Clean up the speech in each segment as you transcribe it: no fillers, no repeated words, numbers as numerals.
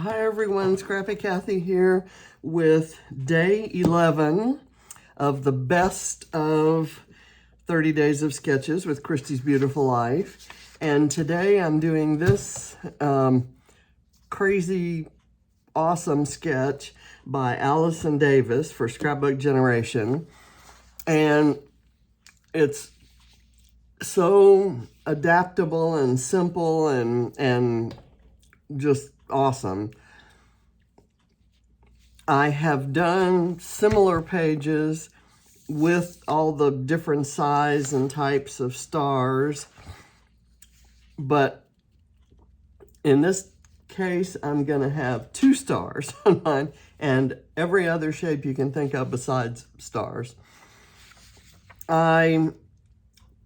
Hi everyone, Scrappy Kathy here with day 11 of the best of 30 days of sketches with Christy's Beautiful Life. And today I'm doing this crazy, awesome sketch by Allison Davis for Scrapbook Generation. And it's so adaptable and simple and just awesome. I have done similar pages with all the different size and types of stars, but in this case, I'm going to have 2 stars on mine and every other shape you can think of besides stars. I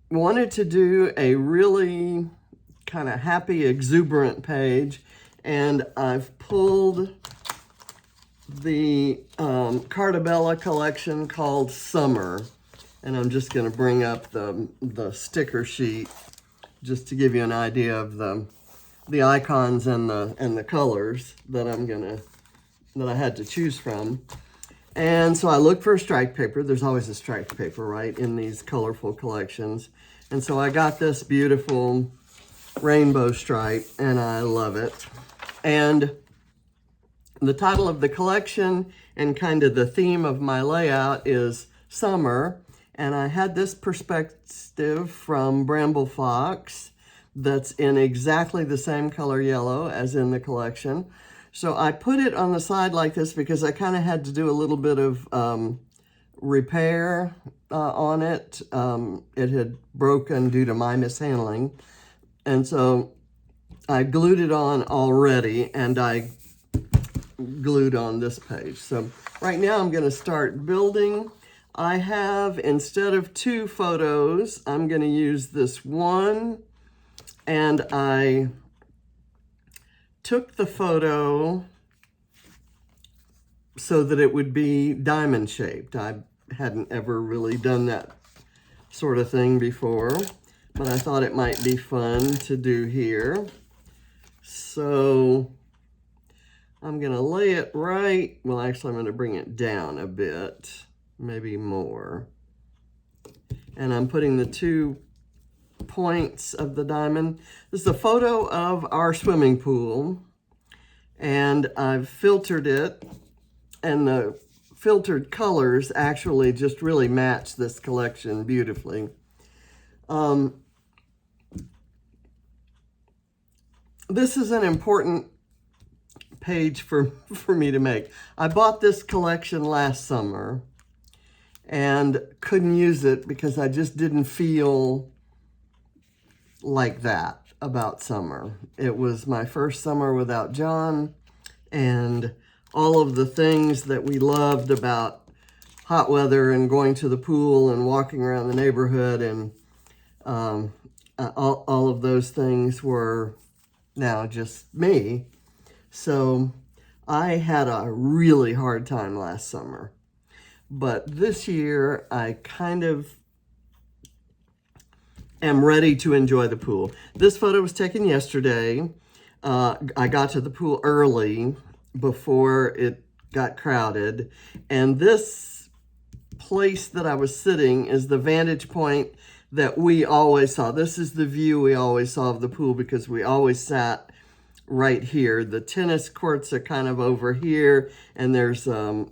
wanted to do a really kind of happy, exuberant page, and I've pulled the Carta Bella collection called Summer, and I'm just going to bring up the sticker sheet just to give you an idea of the icons and the colors that I had to choose from. And so I looked for a striped paper. There's always a striped paper, right, in these colorful collections. And so I got this beautiful rainbow stripe, and I love it. And the title of the collection and kind of the theme of my layout is Summer. And I had this perspective from Bramble Fox that's in exactly the same color yellow as in the collection. So I put it on the side like this because I kind of had to do a little bit of repair on it. It had broken due to my mishandling. And so I glued it on already, and I glued on this page. So right now I'm going to start building. I have, instead of 2 photos, I'm going to use this one, and I took the photo so that it would be diamond shaped. I hadn't ever really done that sort of thing before, but I thought it might be fun to do here. So I'm gonna lay it right, well actually I'm gonna bring it down a bit, maybe more. And I'm putting the 2 points of the diamond. This is a photo of our swimming pool, and I've filtered it, and the filtered colors actually just really match this collection beautifully. This is an important page for me to make. I bought this collection last summer and couldn't use it because I just didn't feel like that about summer. It was my first summer without John, and all of the things that we loved about hot weather and going to the pool and walking around the neighborhood and all of those things were now just me. So I had a really hard time last summer. But this year I kind of am ready to enjoy the pool. This photo was taken yesterday. I got to the pool early before it got crowded. And this place that I was sitting is the vantage point that we always saw. This is the view we always saw of the pool because we always sat right here. The tennis courts are kind of over here, and there's a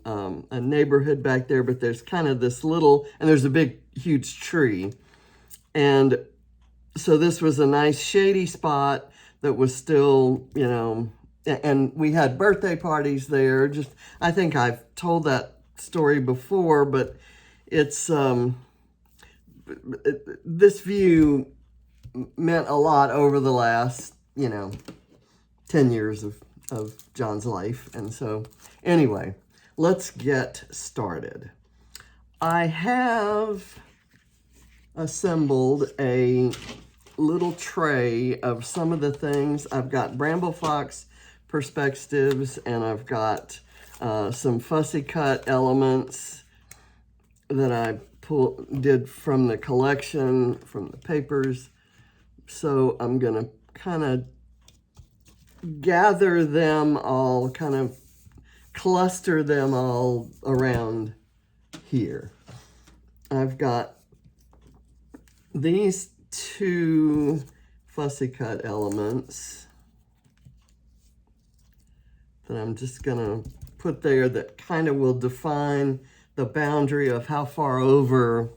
neighborhood back there, but there's kind of this little, and there's a big, huge tree. And so this was a nice shady spot that was still, you know, and we had birthday parties there. Just, I think I've told that story before, but it's, this view meant a lot over the last, 10 years of John's life. And so anyway, let's get started. I have assembled a little tray of some of the things. I've got Bramble Fox perspectives, and I've got some fussy cut elements that I did from the collection, from the papers. So I'm gonna kind of gather them all, kind of cluster them all around here. I've got these two fussy cut elements that I'm just gonna put there that kind of will define the boundary of how far over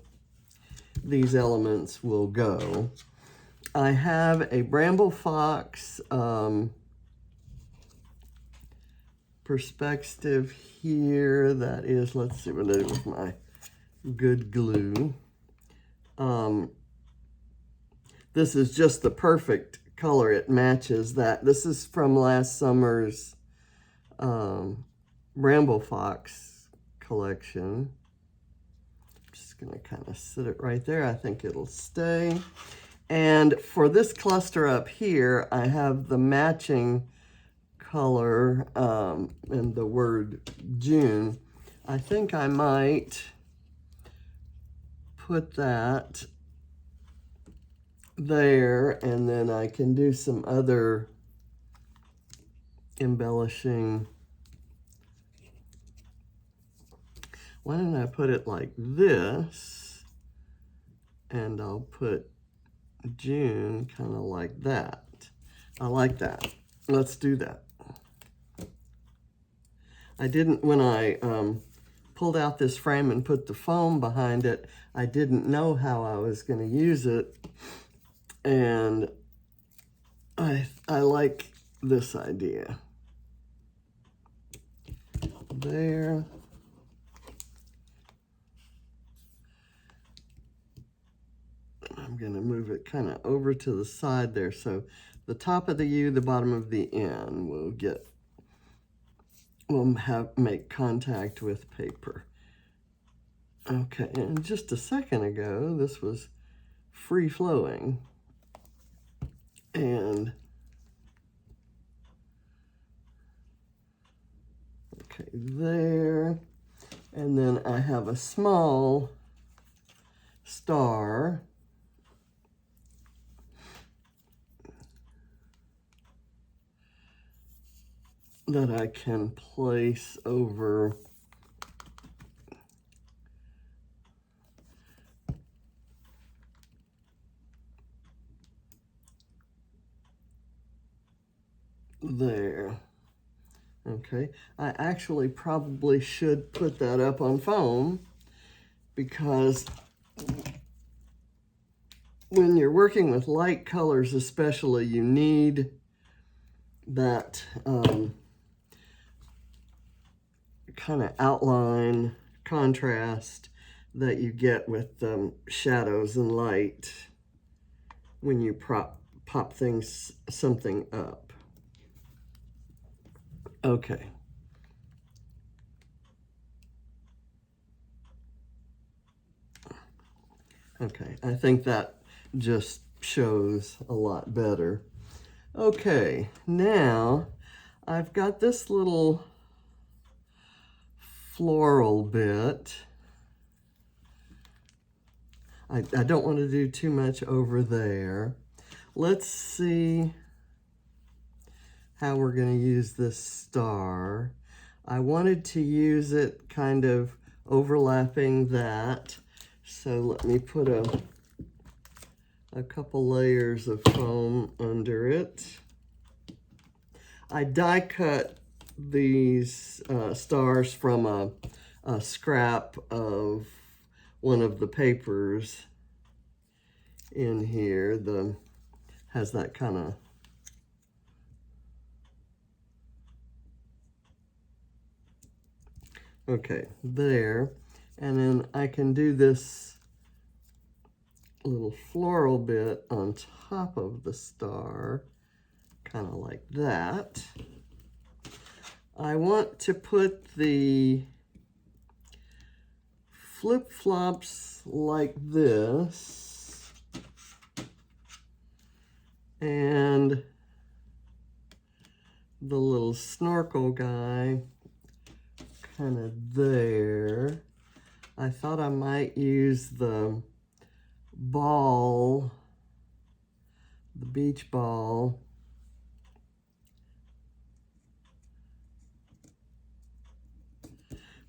these elements will go. I have a Bramble Fox perspective here that is, let's see what I do with my good glue. This is just the perfect color. It matches that. This is from last summer's Bramble Fox collection. I'm just gonna kind of sit it right there. I think it'll stay. And for this cluster up here, I have the matching color and the word June. I think I might put that there, and then I can do some other embellishing. Why don't I put it like this, and I'll put June kind of like that. I like that. Let's do that. I didn't, when I pulled out this frame and put the foam behind it, I didn't know how I was going to use it. And I like this idea. There. I'm going to move it kind of over to the side there. So the top of the U, the bottom of the N will make contact with paper. Okay, and just a second ago, this was free flowing. And okay, there. And then I have a small star that I can place over there. Okay, I actually probably should put that up on foam, because when you're working with light colors especially, you need that kind of outline contrast that you get with shadows and light when you pop something up. Okay. Okay, I think that just shows a lot better. Okay, now I've got this little floral bit. I don't want to do too much over there. Let's see how we're going to use this star. I wanted to use it kind of overlapping that. So let me put a couple layers of foam under it. I die cut these stars from a scrap of one of the papers in here. Has that kind of okay, there. And then I can do this little floral bit on top of the star, kind of like that. I want to put the flip-flops like this, and the little snorkel guy kind of there. I thought I might use the ball, the beach ball,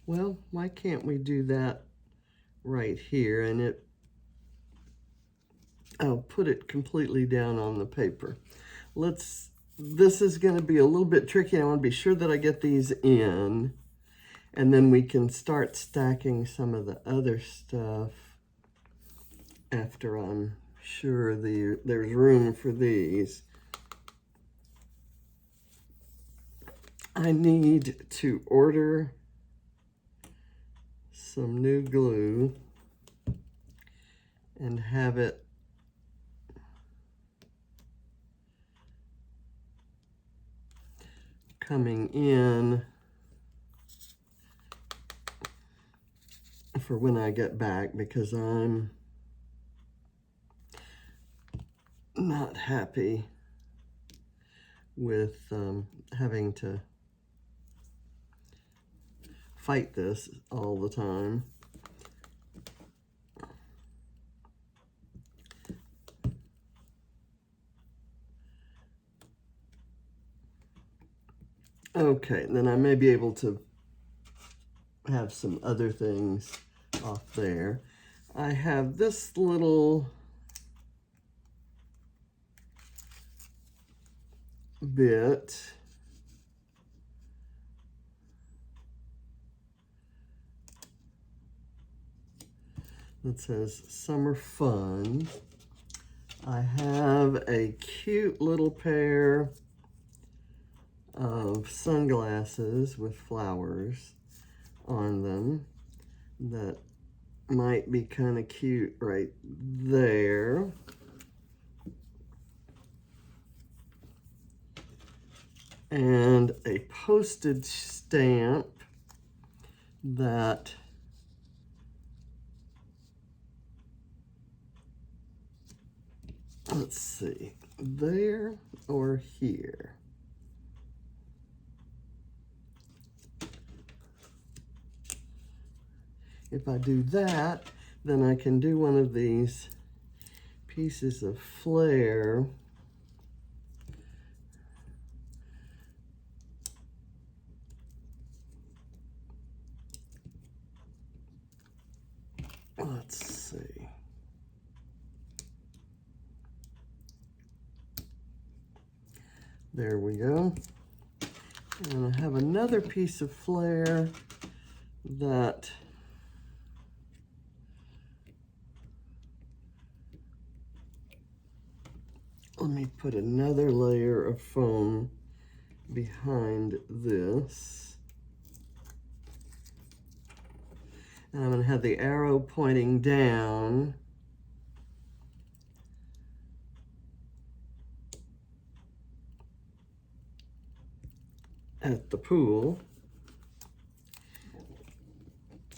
Well, why can't we do that right here? And I'll put it completely down on the paper. This is going to be a little bit tricky. I want to be sure that I get these in, and then we can start stacking some of the other stuff after I'm sure there's room for these. I need to order some new glue and have it coming in for when I get back, because I'm not happy with having to fight this all the time. Okay, then I may be able to have some other things off there. I have this little bit that says Summer Fun. I have a cute little pair of sunglasses with flowers on them that might be kind of cute right there. And a postage stamp that let's see, there or here. If I do that, then I can do one of these pieces of Flair. Let's see. There we go. And I have another piece of Flair that let me put another layer of foam behind this. And I'm going to have the arrow pointing down. At the pool.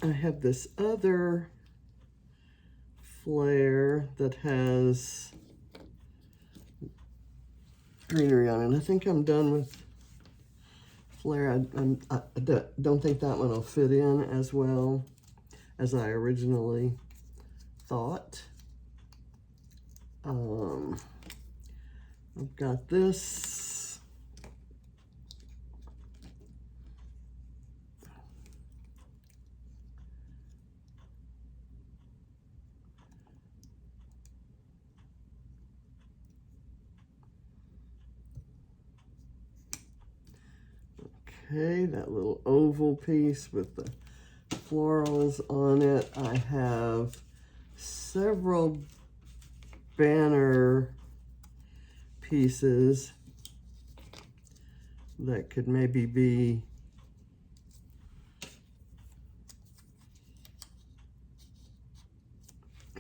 I have this other Flair that has greenery on it. I think I'm done with Flair. I don't think that one will fit in as well as I originally thought. I've got this. Okay, that little oval piece with the florals on it. I have several banner pieces that could maybe be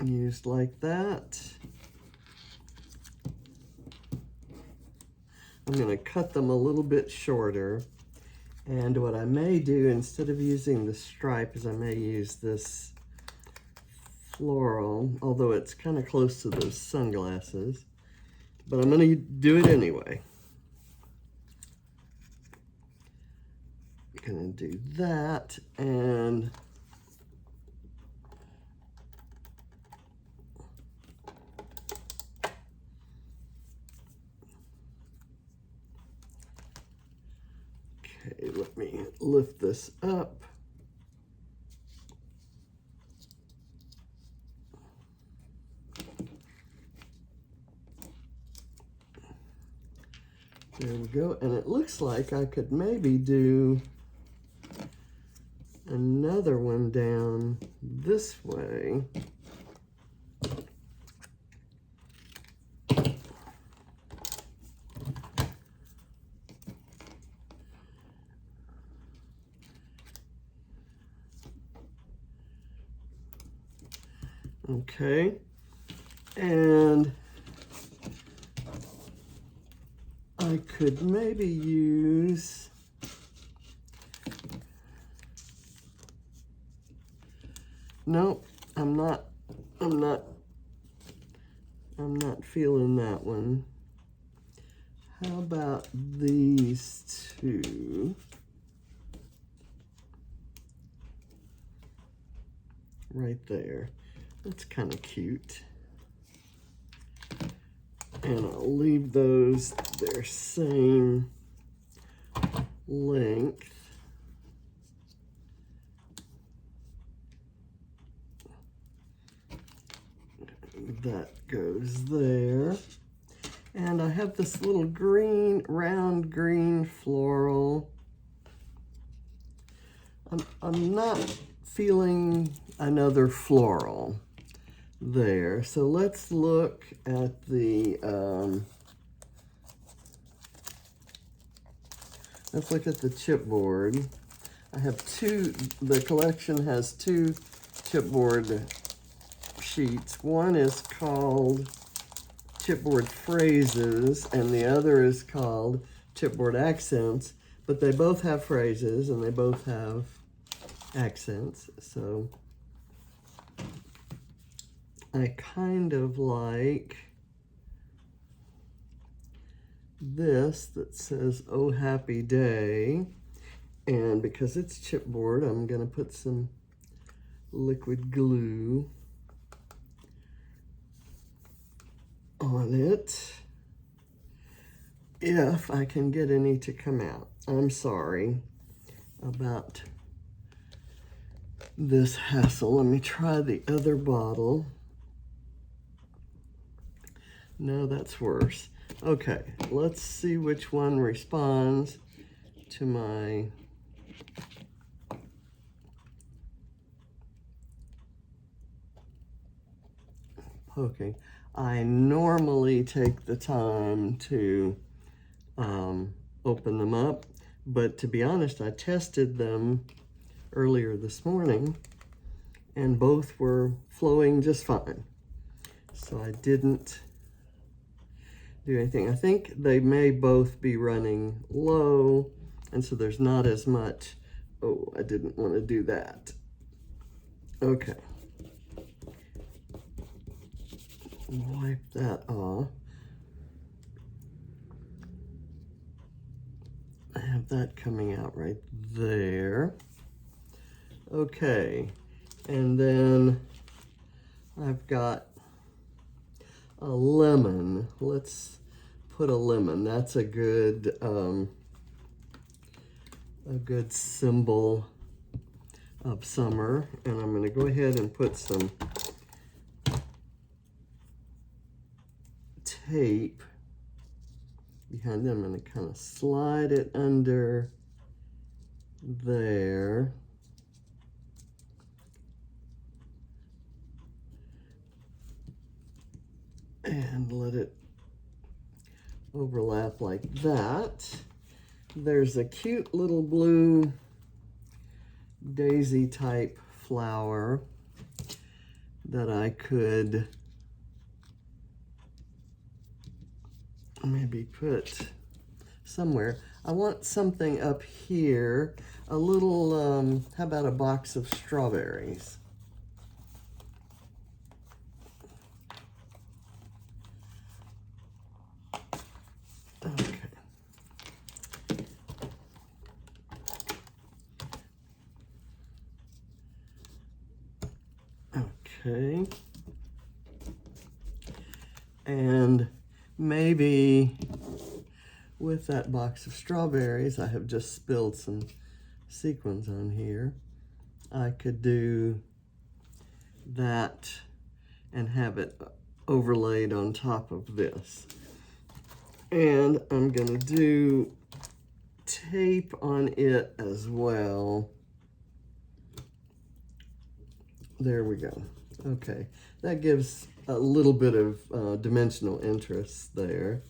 used like that. I'm going to cut them a little bit shorter. And what I may do, instead of using the stripe, is I may use this floral, although it's kind of close to those sunglasses. But I'm going to do it anyway. I'm going to do that, and okay, let me lift this up. There we go. And it looks like I could maybe do another one down this way. Okay, and I could maybe use nope, I'm not feeling that one. How about these two? Right there. That's kind of cute. And I'll leave those their same length. That goes there. And I have this little green, round green floral. I'm not feeling another floral there. So let's look at the chipboard. I have two, the collection has two chipboard sheets. One is called Chipboard Phrases and the other is called Chipboard Accents, but they both have phrases and they both have accents. So I kind of like this that says, "Oh Happy Day." And because it's chipboard, I'm going to put some liquid glue on it. If I can get any to come out. I'm sorry about this hassle. Let me try the other bottle. No, that's worse. Okay, let's see which one responds to my poking. I normally take the time to open them up, but to be honest, I tested them earlier this morning and both were flowing just fine. So I didn't do anything. I think they may both be running low, and so there's not as much. Oh, I didn't want to do that. Okay. Wipe that off. I have that coming out right there. Okay, and then I've got a lemon. Let's put a lemon. That's a good symbol of summer. And I'm going to go ahead and put some tape behind them. I'm going to kind of slide it under there. And let it overlap like that. There's a cute little blue daisy type flower that I could maybe put somewhere. I want something up here, a little, how about a box of strawberries? Okay. And maybe with that box of strawberries, I have just spilled some sequins on here. I could do that and have it overlaid on top of this. And I'm gonna do tape on it as well. There we go. Okay, that gives a little bit of dimensional interest there.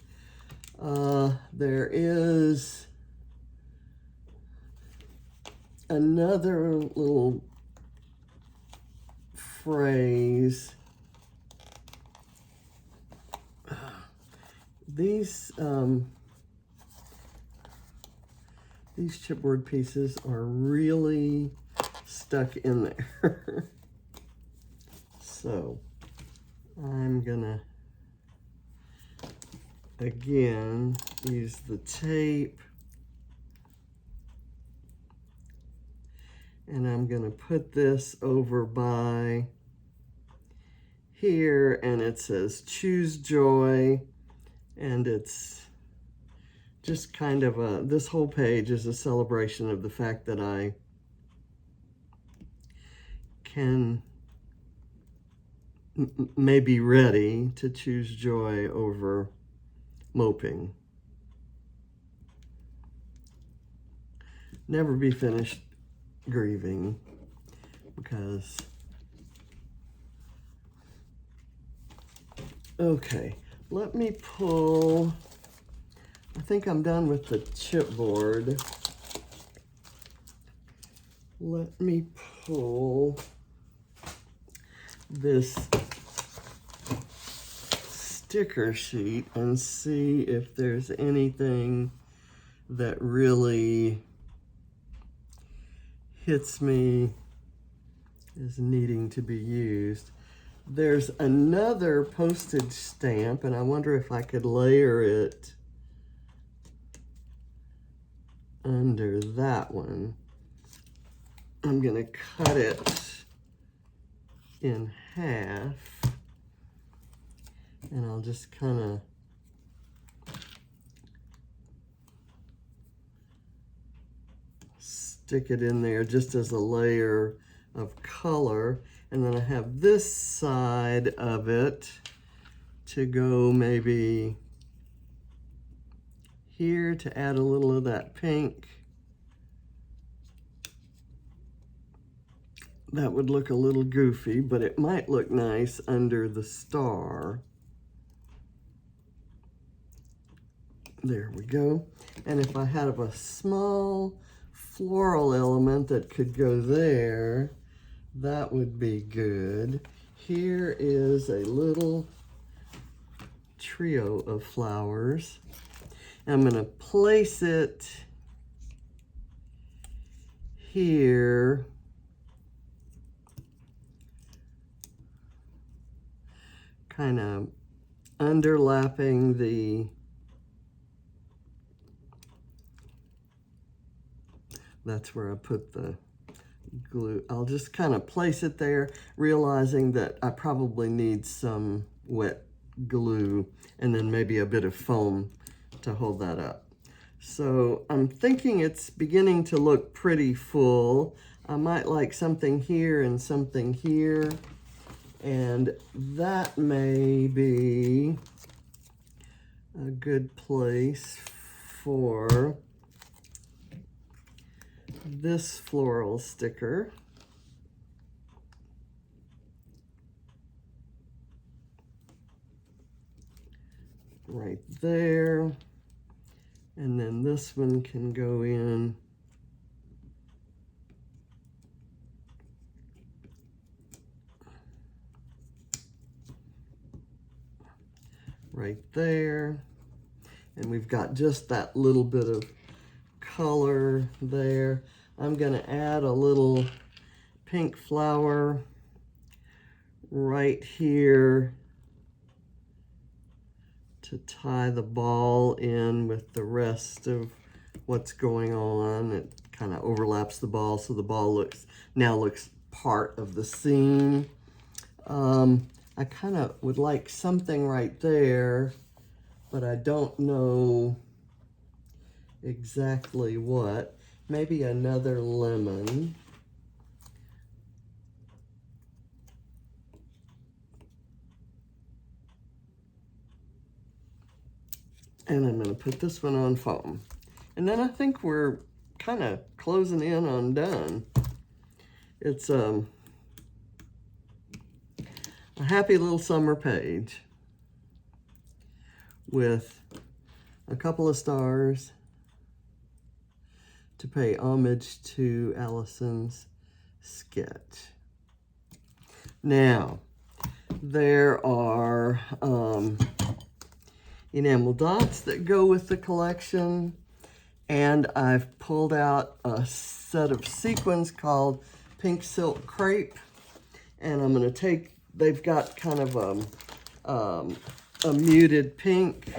There is another little phrase. These chipboard pieces are really stuck in there. So I'm gonna, again, use the tape, and I'm gonna put this over by here, and it says choose joy, and it's just kind of this whole page is a celebration of the fact that I can may be ready to choose joy over moping. Never be finished grieving, because okay, let me pull, I think I'm done with the chipboard. Let me pull this sticker sheet and see if there's anything that really hits me as needing to be used. There's another postage stamp, and I wonder if I could layer it under that one. I'm gonna cut it in half, and I'll just kind of stick it in there just as a layer of color. And then I have this side of it to go maybe here to add a little of that pink. That would look a little goofy, but it might look nice under the star. There we go. And if I had a small floral element that could go there, that would be good. Here is a little trio of flowers. I'm gonna place it here. Kind of underlapping the, that's where I put the glue. I'll just kind of place it there, realizing that I probably need some wet glue and then maybe a bit of foam to hold that up. So I'm thinking it's beginning to look pretty full. I might like something here and something here, and that may be a good place for this floral sticker. Right there. And then this one can go in right there. And we've got just that little bit of color there. I'm gonna add a little pink flower right here to tie the ball in with the rest of what's going on. It kind of overlaps the ball, so the ball now looks part of the scene. I kind of would like something right there, but I don't know exactly what. Maybe another lemon. And I'm going to put this one on foam. And then I think we're kind of closing in on done. It's a happy little summer page with a couple of stars to pay homage to Allison's sketch. Now, there are enamel dots that go with the collection, and I've pulled out a set of sequins called Pink Silk Crepe, and I'm going to take, they've got kind of a muted pink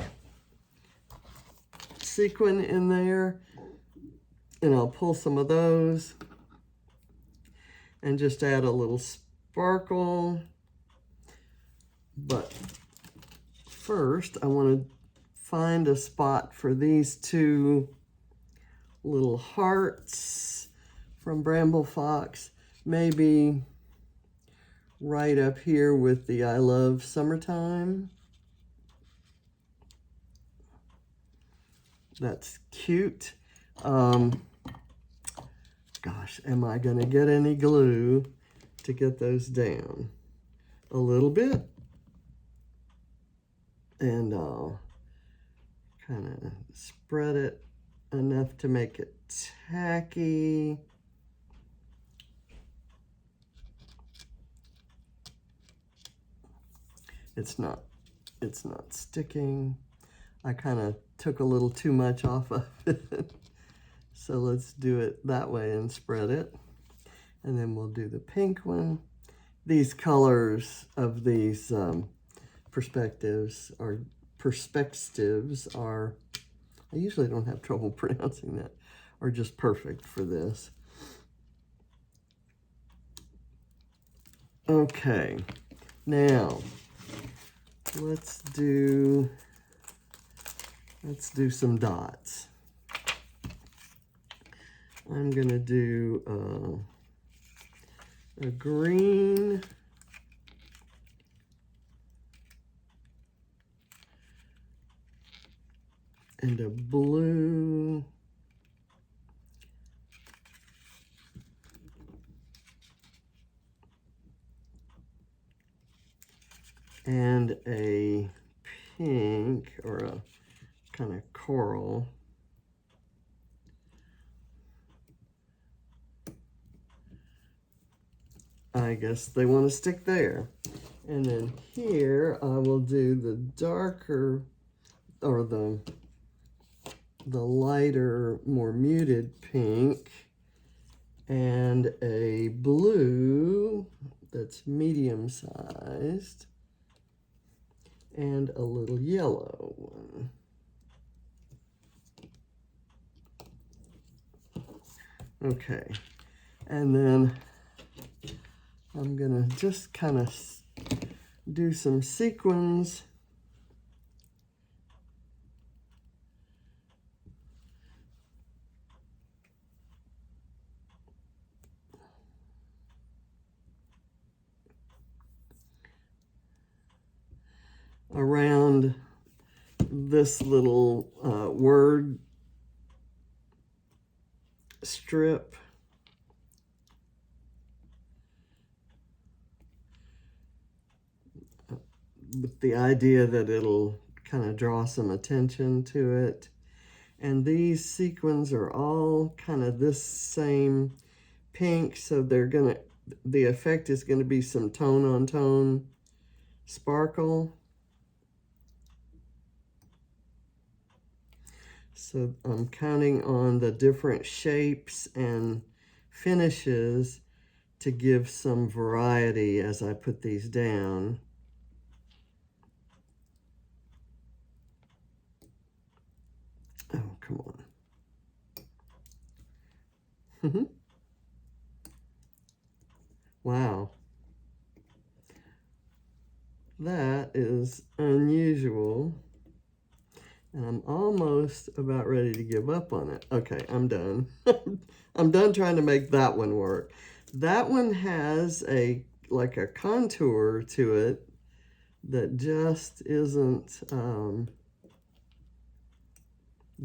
sequin in there, and I'll pull some of those and just add a little sparkle. But first, I want to find a spot for these two little hearts from Bramble Fox, maybe right up here with the I Love Summertime. That's cute. Gosh, am I gonna get any glue to get those down? A little bit. And I'll kind of spread it enough to make it tacky. It's not sticking. I kind of took a little too much off of it. So let's do it that way and spread it. And then we'll do the pink one. These colors of these perspectives are, I usually don't have trouble pronouncing that, are just perfect for this. Okay, now let's do some dots. I'm gonna do a green, and a blue, and a pink, or a kind of coral. I guess they want to stick there. And then here I will do the darker, or the lighter, more muted pink, and a blue that's medium sized, and a little yellow one. Okay, and then I'm gonna just kind of do some sequins around this little word strip. With the idea that it'll kind of draw some attention to it. And these sequins are all kind of this same pink, so they're gonna, the effect is gonna be some tone on tone sparkle. So I'm counting on the different shapes and finishes to give some variety as I put these down. Oh, come on. Wow. That is unusual. And I'm almost about ready to give up on it. Okay, I'm done. I'm done trying to make that one work. That one has like a contour to it that just isn't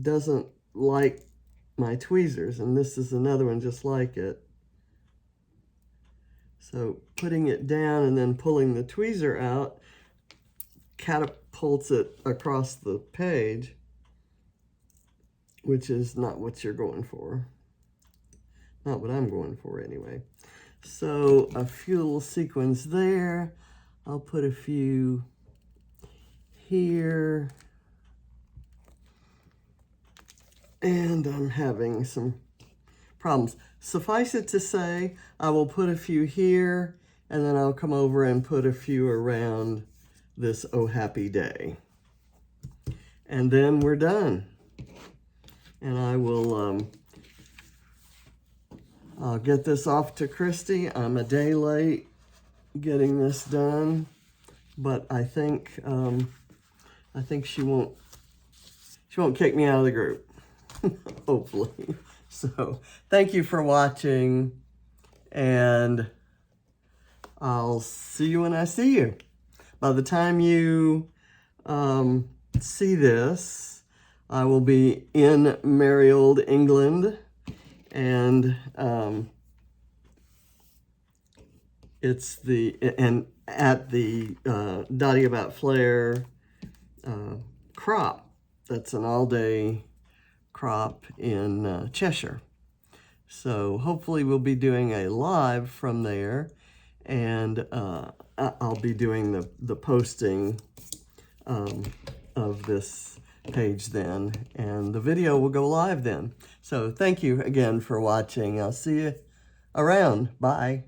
doesn't like my tweezers, and this is another one just like it. So putting it down and then pulling the tweezer out catapults it across the page, which is not what you're going for. Not what I'm going for anyway. So a few little sequins there. I'll put a few here. And I'm having some problems. Suffice it to say, I will put a few here, and then I'll come over and put a few around this Oh Happy Day. And then we're done. And I will, I'll get this off to Christy. I'm a day late getting this done, but I think she won't kick me out of the group. Hopefully. So thank you for watching, and I'll see you when I see you. By the time you see this, I will be in merry old England, and at the Dotty About Flair crop. That's an all-day crop in Cheshire. So hopefully we'll be doing a live from there, and I'll be doing the posting of this page then, and the video will go live then. So thank you again for watching. I'll see you around. Bye.